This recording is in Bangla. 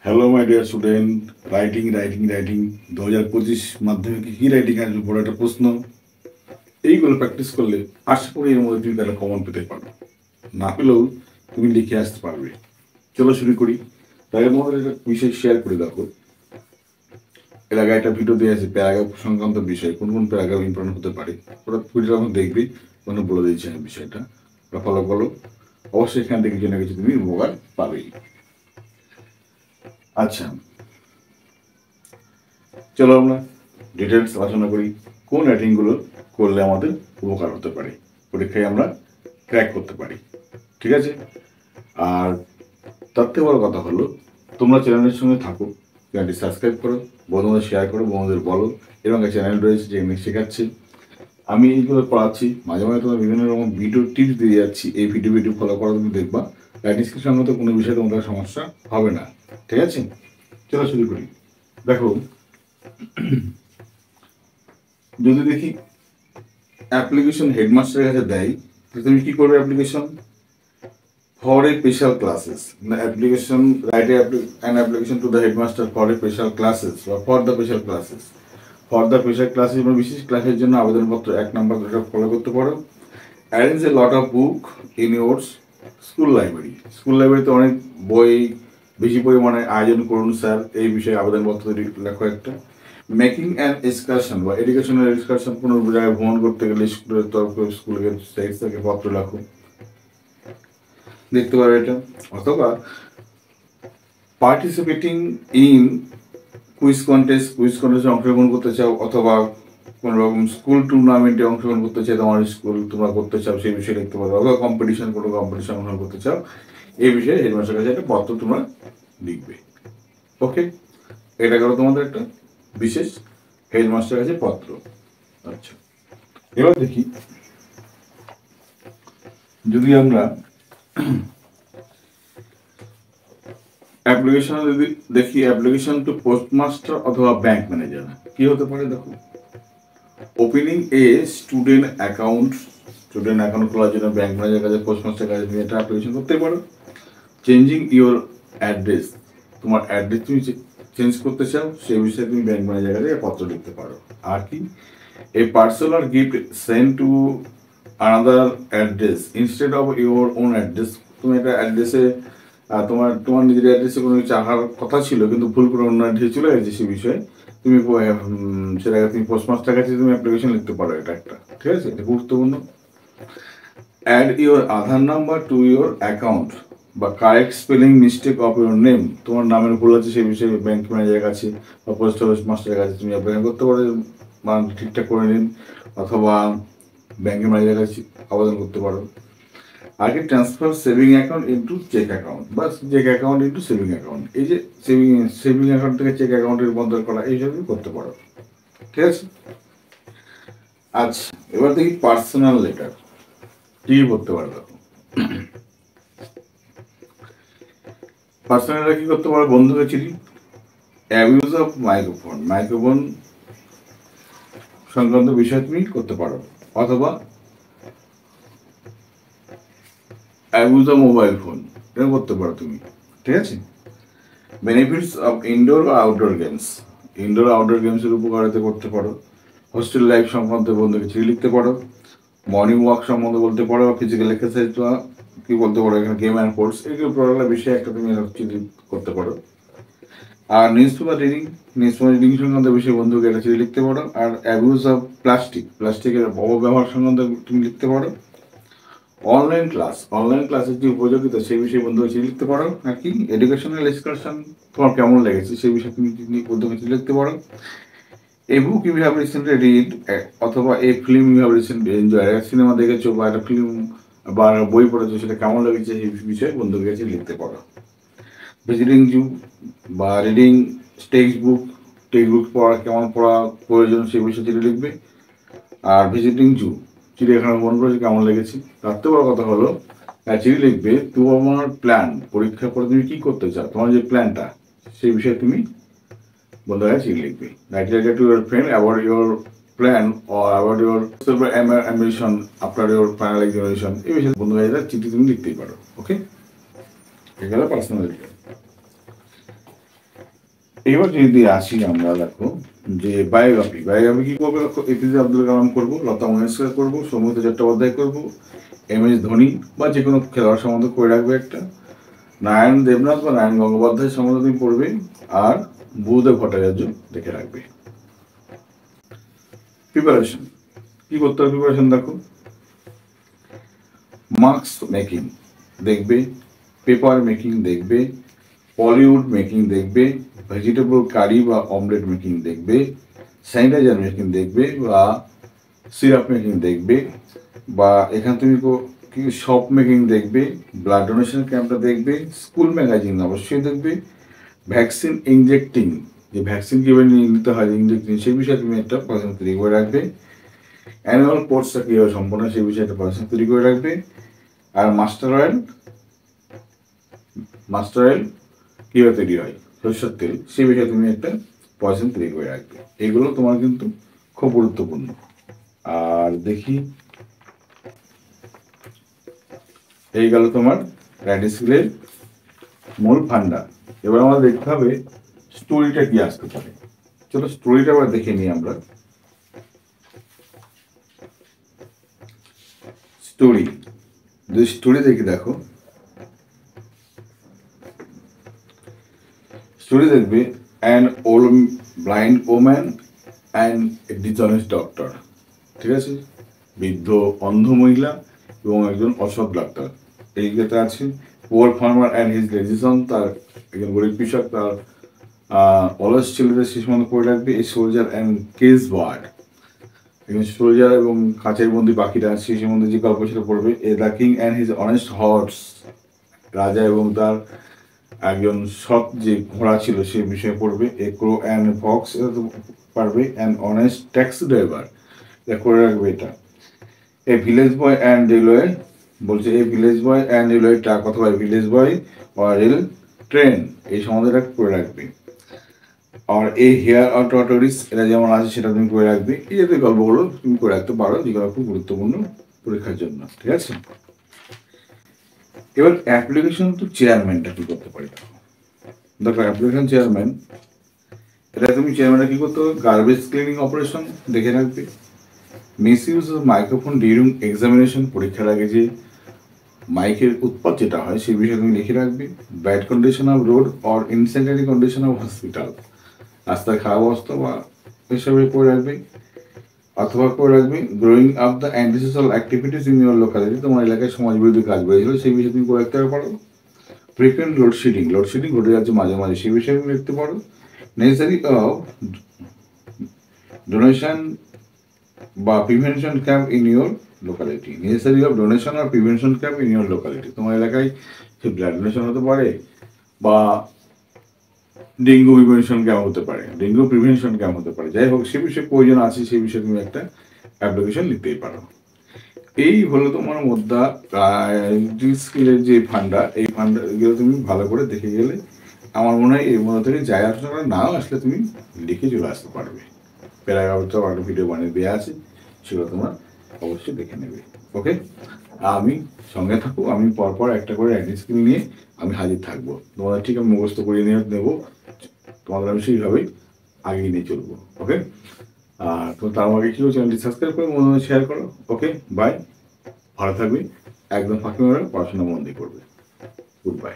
Hello my dear student, writing writing writing 2025 মাধ্যমিকে কি রাইটিং আসবে বড় একটা প্রশ্ন। এইগুলো প্র্যাকটিস করলে আশা করি এর মধ্যে তুমি তারা কমন পেতে পারবে, না পেলেও তুমি লিখে আসতে পারবে। চলো শুরু করি। তাই মধ্যে একটা বিষয় শেয়ার করে দেখো। এর আগে একটা ভিডিও দিয়ে আছে প্যারাগ্রাফ সংক্রান্ত বিষয়, কোন কোন প্যারাগ্রাফ ইম্পর্টেন্ট হতে পারে, ওটা ভিডিও আমার দেখবে, ওখানে বলে দিয়েছে আমি বিষয়টা, ওটা ফলো করো। অবশ্যই এখান থেকে কিছু না কিছু তুমি উপকার পাবেই। আচ্ছা, চলো আমরা ডিটেলস আলোচনা করি কোন রাইটিংগুলো করলে আমাদের উপকার হতে পারে, পরীক্ষায় আমরা ক্র্যাক করতে পারি। ঠিক আছে? আর তার থেকে বড় কথা হলো, তোমরা চ্যানেলের সঙ্গে থাকো, চ্যানেলটি সাবস্ক্রাইব করো, বন্ধুদের শেয়ার করো, বন্ধুদের বলো। এবং একটা চ্যানেল রয়েছে যেখানে শেখাচ্ছি, আমি এইগুলো পড়াচ্ছি, মাঝে মাঝে তোমার বিভিন্ন রকম ভিডিও টিপস দিয়ে যাচ্ছি। এই ভিডিও ফলো করা তুমি দেখবা, রাইটিং সঙ্গে কোনো বিষয়ে তোমাদের সমস্যা হবে না। ঠিক আছে? চলো শুরু করি। দেখো, যদি দেখি অ্যাপ্লিকেশন হেডমাস্টারের কাছে দেয়, তুমি কি করবে? Application for a special classes, application write an application to the headmaster for a special classes বা for the special classes. For the special classes এবং বিশেষ ক্লাসের জন্য আবেদনপত্র 1 নম্বর ফলো করতে পারো। Arrange a lot of book in your school library. School লাইব্রেরিতে অনেক বই, বেশি পরিমাণে আয়োজন করুন স্যার, এই বিষয়ে আবেদনপত্র লেখো একটা। মেকিং অ্যান এক্সকারশন বা এডুকেশনাল এক্সকারশন, কোনো জায়গায় ভ্রমণ করতে গেলে স্কুলের তরফে স্কুলের সাইড থেকে পত্র লেখো, দেখতে পারো এটা। অথবা পার্টিসিপেটিং ইন কুইজ কন্টেস্টে অংশগ্রহণ করতে চাও, অথবা কোনো রকম স্কুল টুর্নামেন্টে অংশগ্রহণ করতে চাও, তোমার স্কুল তোমরা করতে চাও, সেই বিষয়ে লিখতে পারো। অথবা কোনো কম্পিটিশন অংশগ্রহণ করতে চাও, এই বিষয়ে হেডমাস্টারের কাছে একটা পত্র তোমরা লিখবে। ওকে, এটা গেল তোমাদের একটা বিশেষ হেডমাস্টারের কাছে পত্র। আচ্ছা, এবার দেখি, যদি আমরা অ্যাপ্লিকেশন যদি দেখি, অ্যাপ্লিকেশন টু পোস্টমাস্টার অথবা ব্যাংক ম্যানেজার কি হতে পারে? দেখো, ওপেনিং এ স্টুডেন্ট অ্যাকাউন্ট খোলার জন্য ব্যাংক ম্যানেজারের কাছে, পোস্টমাস্টারের কাছে তুমি একটা অ্যাপ্লিকেশন করতে পারো। চেঞ্জিং ইওর অ্যাড্রেস, তোমার অ্যাড্রেস তুমি চেঞ্জ করতে চাও, সেই বিষয়ে তুমি ব্যাংক ম্যানেজারের কাছে পত্র লিখতে পারো। আর কি, a parcel or gift send to another address instead of your own address. তুমি একটা অ্যাড্রেসে তোমার নিজের অ্যাড্রেসে কোনো কিছু আসার কথা ছিল, কিন্তু ভুল করে অন্য অ্যাড্রেসে চলে গেছে, সে বিষয়ে তুমি সেটা তুমি পোস্টমাস্টার কাছে তুমি অ্যাপ্লিকেশন লিখতে পারো। এটা একটা, ঠিক আছে, এটা গুরুত্বপূর্ণ। Add your Aadhaar number to your account বা correct spelling mistake of your name, তোমার নামের ভুল আছে সেই বিষয়ে ব্যাংক ম্যানেজারের কাছে বা পোস্ট মাস্টারের কাছে তুমি অ্যাপ্লাই করতে পারো, মান ঠিকঠাক করে নিন। অথবা ব্যাংকের ম্যানেজারের কাছে আবেদন করতে পারো। আগে transfer saving account into check account বা check account into saving account, এই যে সেভিং অ্যাকাউন্ট থেকে চেক অ্যাকাউন্টে রূপান্তর করা, এইসবই করতে পারো। ঠিক আছে? আচ্ছা, এবার দেখি পার্সোনাল লেটার কি করতে পারো। দেখো, পার্সোনাল লেটার কি করতে পারো? বন্ধুকে চিঠি, অ্যাবিউজ অফ মাইক্রোফোন সংক্রান্ত বিষয় তুমি করতে পারো। অথবা অ্যাবিউজ অফ মোবাইল ফোন, এটা করতে পারো তুমি। ঠিক আছে? বেনিফিটস অফ ইনডোর ও আউটডোর গেমস, ইনডোর আউটডোর গেমসের উপকারিতা করতে পারো। হোস্টেল লাইফ সম্বন্ধে বন্ধুকে চিঠি লিখতে পারো। মর্নিং ওয়াক সম্বন্ধে বলতে পারো। ফিজিক্যাল এক্সারসাইজ বা কি বলতে পারো, এখানে গেম অ্যান্ড স্পোর্টস, এগুলো পড়ালা বিষয়ে একটা তুমি চিঠি করতে পারো। আর নিউজ পেপার রিডিং সংক্রান্ত বিষয়ে বন্ধুকে একটা চিঠি লিখতে পারো। আর অ্যাবিউজ অফ প্লাস্টিকের অপব্যবহার সম্বন্ধে তুমি লিখতে পারো। অনলাইন ক্লাসের যে উপযোগিতা, সেই বিষয়ে বন্ধুকে চিঠি লিখতে পারো। আর কি, এডুকেশনাল এক্সকারশন তোমার কেমন লেগেছে, সেই বিষয়ে তুমি বন্ধুকে চিঠি লিখতে পারো। A book you have recently read, অথবা a film you have recently enjoy, একটা সিনেমা দেখেছো বা একটা ফিল্ম বা বই পড়েছো, সেটা কেমন লেগেছে সেই বিষয়ে বন্ধুকে কাছে লিখতে পারো। ভিজিটিং জু বা রিডিং টেক্সট বুক পড়া, কেমন পড়া প্রয়োজন, সেই বিষয়ে চিঠি লিখবে। আর ভিজিটিং জু, চিড়িয়াখানা ভ্রমণ করেছে, কেমন লেগেছে। তার থেকে বড় কথা হলো, চিঠি লিখবে তোমার প্ল্যান, পরীক্ষার পরে তুমি কি করতে চাও, তোমার যে প্ল্যানটা, সেই বিষয়ে তুমি বন্ধুরা চিঠি লিখবে। Right letter to your friend about your plan or about your ambition after your final examination, এই বিষয়ে বন্ধুরা চিঠি তুমি লিখতেই পারো। ওকে, এটা গেল পার্সোনাল লেটার। এবার যদি আসি আমরা, দেখো যে বায়োগ্রাফি কি করবো, দেখো এপিজে আব্দুল কালাম করবো, লতা মঙ্গেশকর করবো, সৌমিত্র চট্টোপাধ্যায় করবো, MS ধোনি বা যে কোনো খেলোয়াড় সম্বন্ধে করে রাখবে একটা, নারায়ণ দেবনাথ বা নারায়ণ গঙ্গোপাধ্যায় সম্বন্ধে তুমি পড়বে, আর বুধদেব ভট্টাচার্য দেখে রাখবে। প্রিপারেশন কি করতে হবে, প্রিপারেশন দেখো মাস্ক মেকিং দেখবে, পেপার মেকিং দেখবে, পলিউড মেকিং দেখবে, ভেজিটেবল কারি বা অমলেট মেকিং দেখবে, স্যানিটাইজার মেকিং দেখবে বা সিরাপ মেকিং দেখবে, বা এখানে তুমি কি শপ মেকিং দেখবে, ব্লাড ডোনেশন ক্যাম্পটা দেখবে, স্কুল ম্যাগাজিন অবশ্যই দেখবে, ভ্যাকসিন ইনজেক্টিং, যে ভ্যাকসিন কীভাবে নিতে হয় ইনজেক্টিং, সেই বিষয়ে তুমি একটা পড়াশোনা তৈরি করে রাখবে, অ্যানুয়াল কোর্সটা কীভাবে সম্পূর্ণ সেই বিষয়ে একটা পড়াশোনা তৈরি করে রাখবে, আর মাস্টার অয়েল কীভাবে তৈরি হয়, সরষের তেল, সেই বিষয়ে তুমি একটা পয়সা তৈরি করে রাখবে। এগুলো তোমার কিন্তু খুব গুরুত্বপূর্ণ। আর দেখি, এই গেল তোমার রাইটিং স্কিলের মূল ফান্ডা। এবার আমাদের দেখতে হবে স্টোরিটা কি আসতে পারে। চলো স্টোরিটা আবার দেখে নিই আমরা। স্টোরি, যদি স্টোরি দেখি, দেখো স্টোরি দেখবে an old blind woman and a dishonest doctor, ঠিক আছে, বৃদ্ধ অন্ধ মহিলা এবং একজন অসৎ ডাক্তার। এই ক্ষেত্রে আছে পুয়ার ফার্মার অ্যান্ড হিজ লেজিসন, তার একজন গরিব কৃষক তার অলস ছেলেদের শিশু মতো করে রাখবে। এই সোলজার অ্যান্ড কেস বার্ড, একজন সোলজার এবং কাছের বন্দি পাখিরা শিশুর মধ্যে যে গল্প সেটা পড়বে। A the king and his honest horse, রাজা এবং তার একজন সৎ যে ঘোড়া ছিল সেই বিষয়ে পড়বে। এ ক্রো অ্যান্ড ফক্স, এটা তো পারবে। অ্যান্ড অনেস্ট ট্যাক্সি ড্রাইভার, এটা করে রাখবে এটা। A village boy and railway, বলছে a village boy and railway track অথবা ভিলেজ বয় বা রেল ট্রেন, এই সম্বন্ধে এটা করে রাখবে। আর এই হেয়ার আর টর্টোরিস, এটা যেমন আছে সেটা তুমি করে রাখবে। এই জাতীয় গল্পগুলো তুমি করে রাখতে পারো, যেগুলো খুব গুরুত্বপূর্ণ পরীক্ষার জন্য, ঠিক আছে। এবার অ্যাপ্লিকেশন টু চেয়ারম্যানটা কি করতে পারি, দেখো অ্যাপ্লিকেশন চেয়ারম্যান, এটা তুমি চেয়ারম্যানটা কি করতে হবে, গার্বেজ ক্লিনিং অপারেশন দেখে রাখবে। Misuse of microphone during examination, পরীক্ষার আগে যে মাইকের উৎপাদ যেটা হয় সেই বিষয়ে তুমি লিখে রাখবে। Bad condition of road or insanitary condition of hospital, রাস্তার খারাপ অবস্থা বা এসবে করে রাখবে। অথবা করে রাখবে growing up the antisocial activities in your locality, তোমার এলাকায় সমাজবিরোধী কাজ বেড়েছিল সেই বিষয়ে তুমি করে রাখতে পারো। ফ্রিকুয়েন্ট লোডশেডিং ঘটে যাচ্ছে মাঝে মাঝে, সেই বিষয়ে তুমি লিখতে পারো। নেসেসারি অফ ডোনেশন বা prevention camp in your locality, necessary of donation আর prevention camp in your locality, তোমার এলাকায় সে ব্লাড ডোনেশন হতে পারে বা ডেঙ্গু প্রিভেনশন ক্যাম্প হতে পারে, ডেঙ্গু প্রিভেনশন ক্যাম্প হতে পারে, যাই হোক সে বিষয়ে প্রয়োজন আছে সেই বিষয়ে তুমি একটা অ্যাপ্লিকেশন লিখতেই পারো। এই হলো তোমার মুদ্রা স্কিলের যে ফান্ডা, এই ফান্ডাগুলো তুমি ভালো করে দেখে গেলে আমার মনে হয় এর মধ্যে থেকে যাই আলোচনা নাও আসলে তুমি লিখে চলে আসতে পারবে। প্যারাগ্রাফটা একটা ভিডিও বানিয়ে দেওয়া আছে, সেগুলো তোমার অবশ্যই দেখে নেবে। ওকে, আমি সঙ্গে থাকবো, আমি পরপর একটা করে রাইটিং স্কিল নিয়ে আমি হাজির থাকবো। তোমাদের ঠিক আমি মুখস্থ করে নিয়ে নেবো, তোমাদের আমি সেইভাবেই আগিয়ে নিয়ে চলবো। ওকে, আর তো তার আগে কি চ্যানেলটি সাবস্ক্রাইব করে মনে মনে শেয়ার করো। ওকে, বাই, ভালো থাকবে, একদম ফাঁকি মারে পড়াশোনা মন দিয়ে করবে। Good bye.